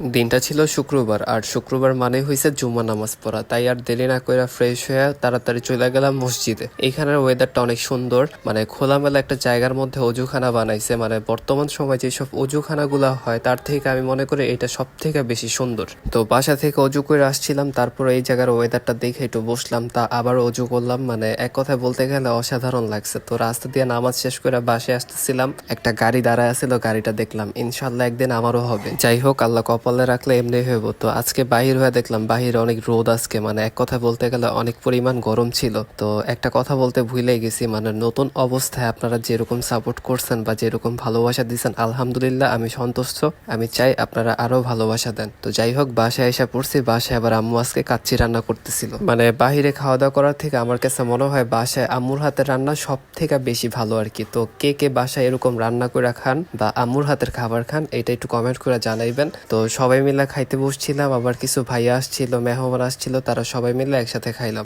দিনটা ছিল শুক্রবার, আর শুক্রবার মানে হয়েছে জুম্মা নামাজ পড়া। তাই আর দেরি না করে ফ্রেশ হয়ে তাড়াতাড়ি চলে গেলাম মসজিদে। এইখানের ওয়েদারটা অনেক সুন্দর, মানে খোলামেলা একটা জায়গার মধ্যে অজুখানা বানাইছে। মানে বর্তমান সময় যেসব অজুখানাগুলা হয় তার থেকে আমি মনে করি এটা সব থেকে বেশি সুন্দর। তো বাসা থেকে অজু করে আসছিলাম, তারপর এই জায়গার ওয়েদারটা দেখে একটু বসলাম, তা আবার অজু করলাম। মানে এক কথায় বলতে গেলে অসাধারণ লাগছে। তো রাস্তা দিয়ে নামাজ শেষ করে বাসে আসতেছিলাম, একটা গাড়ি দাঁড়ায় আছিল, গাড়িটা দেখলাম। ইনশাল্লাহ একদিন আমারও হবে। যাই হোক, আল্লাহ কপালে রাখলে এমনি হইব। তো আজকে বাহির হয়ে দেখলাম বাহিরে অনেক রোদ আজকে, মানে এক কথা বলতে গেলে অনেক পরিমাণ গরম ছিল। তো একটা কথা বলতে ভুলেই গেছি, মানে নতুন অবস্থায় আপনারা যেরকম সাপোর্ট করছেন বা যেরকম ভালোবাসা দিচ্ছেন, আলহামদুলিল্লাহ আমি সন্তুষ্ট। আমি চাই আপনারা আরো ভালোবাসা দেন। তো যাই হোক, বাসায় এসে পড়ছি। বাসায় আবার আম্মু আজকে কাচ্চি রান্না করতেছিল। মানে বাহিরে খাওয়া দাওয়া করার থেকে আমার কাছে মনে হয় বাসায় আম্মুর হাতের রান্না সব থেকে বেশি ভালো আর কি। তো কে কে বাসায় এরকম রান্না করে খান বা আম্মুর হাতের খাবার খান, এটা একটু কমেন্ট করে জানাইবেন। তো সবাই মিলে খাইতে বসছিলাম, আবার কিছু ভাইয়া আসছিল, মেহমান আসছিল, তারা সবাই মিলে একসাথে খাইলাম।